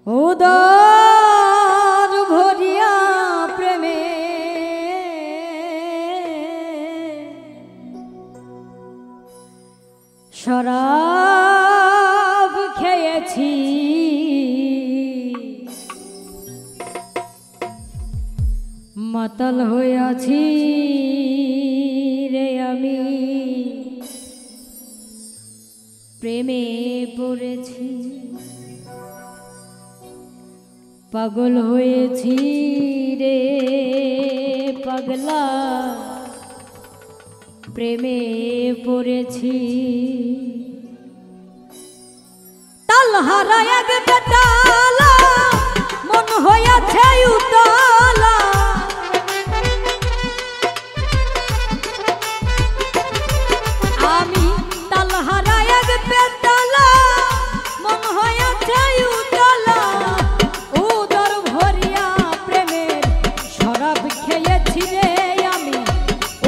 উদর ভরিয়া প্রেমে শরাব খেয়েছি, মাতাল হইয়াছি রে আমি, প্রেমে পড়েছি, পাগল হয়েছি রে পাগলা, প্রেমে পড়েছি। তালহারা এক বেতালা মন হইয়াছে উতালা, আমি তালহারা এক বেতালা মন হইয়াছে উতালা, উদর ভরিয়া প্রেমের শরাব খেয়েছি রে আমি,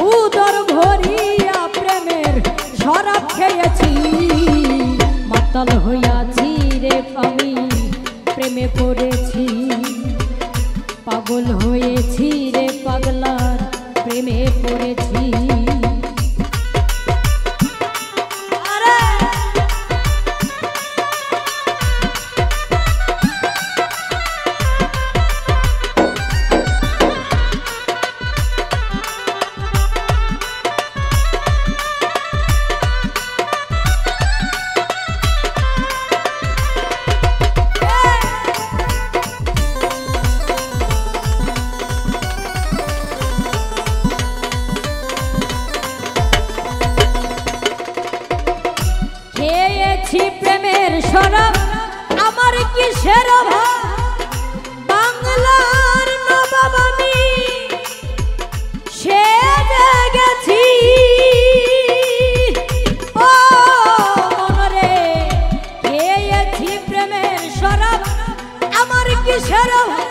উদর ভরিয়া প্রেমের শরাব খেয়েছি, মাতাল হইয়াছি রে আমি, প্রেমে পড়েছি, পাগল হয়েছি রে পাগলার, প্রেমে পড়েছি। প্রেমের শরাব আমার কিসের অভাব, বাংলার নবাব আমি সেজে গেছি, ও মনরে খেয়েছি প্রেমের শরাব আমার কিসের অভাব,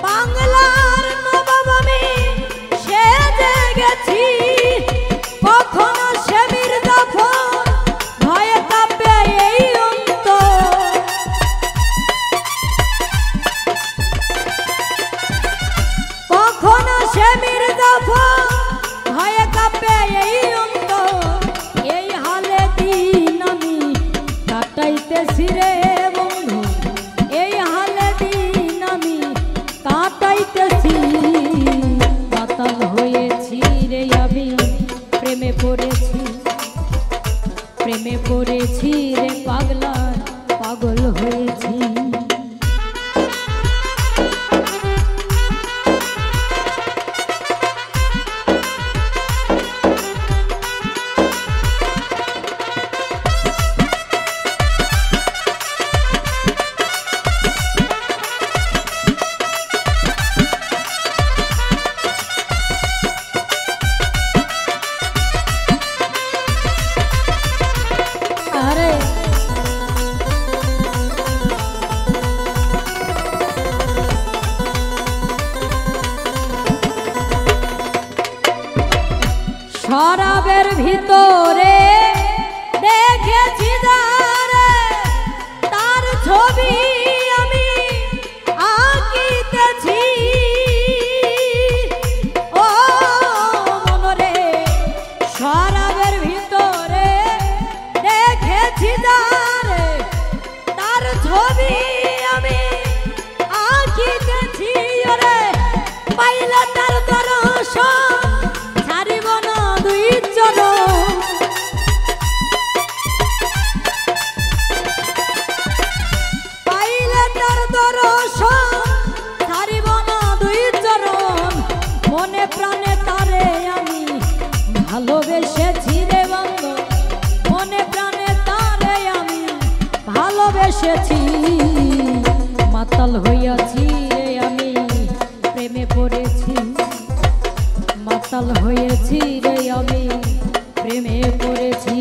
বাংলার নবাব আমি সেজে গেছি, কখনো সে মির্জাফর ভয়ে কাঁপে এই অন্তর, কখনো সে মির্জাফর ভয়ে কাঁপে এই অন্তর, এই হালে দিন আমি কাটাইতেছি রে বন্ধু, এই হালে দিন আমি কাটাইতেছি, মাতাল হয়েছি রে আমি, প্রেমে পড়েছি, প্রেমে পড়েছি রে পাগলা, পাগল হয়েছি। শরাবের ভিতরে দেখেছি যারে, তার ছবি আমি আঁকিতেছি, ও মনরে শরাবের ভিতরে দেখেছি যারে, তার ছবি আমি আঁকিতেছি, ওরে পাইলে তার দর্শন ছাড়িব না দুই চরণ, পাইলে তার দর্শন ছাড়িব না দুই চরণ, মনে প্রাণে তারে আমি ভালোবেসেছি রে বন্ধু, মনে প্রাণে তারে আমি ভালোবেসেছি, মাতাল হইয়াছি রে আমি, প্রেমে পড়েছি, মাতাল হয়েছি রে আমি, প্রেমে পড়েছি।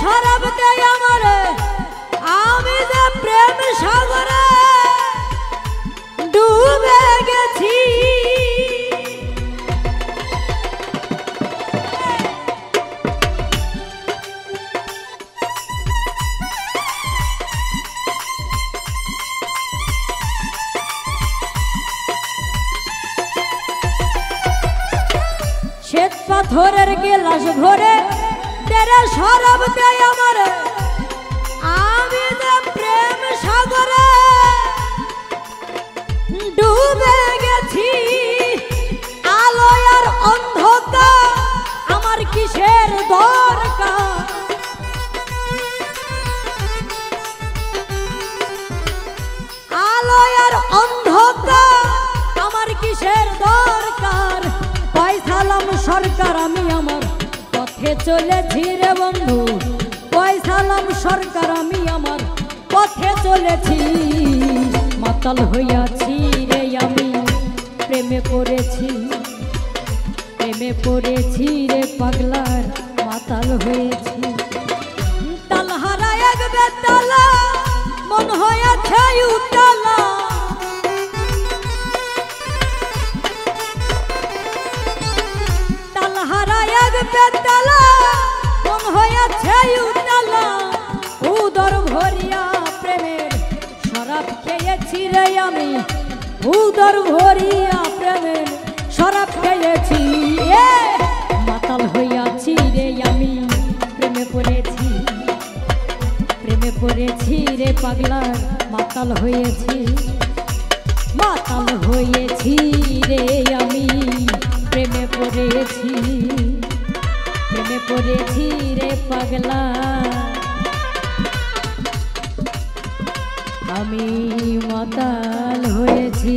শরাব দেয় আমারে আমি যে প্রেম সাগরে ডুবে গেছি শ্বেত পাথরের গেলাস ভরে তেরে শরাব দেয় আমারে আমি যে প্রেম সাগরে ডুবে গেছি আলো আর অন্ধকার আমার কিসের দরকার আলো আর অন্ধকার আমার কিসের দরকার পয়সালাম সরকার আমি আমার পথে চলেছি রে বন্ধু পয়সালাম সরকার আমি আমার পথে চলেছি মাতাল হইয়াছি রে আমি প্রেমে পড়েছি রে পাগলার মাতাল হয়েছি তালহারা এক বেতালা মন হয়েছে উতালা তালহারা এক বেতালা মন হয়েছে উতালা উদর ভরিয়া প্রেমের শরাব খেয়েছি রে আমি উদর ভরিয়া প্রেমের শরাব খেয়েছি মাতাল হইয়াছি রে আমি প্রেমে পড়েছি রে পাগলার মাতাল হয়েছি রে আমি প্রেমে পড়েছি রে পাগলা আমি মাতাল হয়েছি।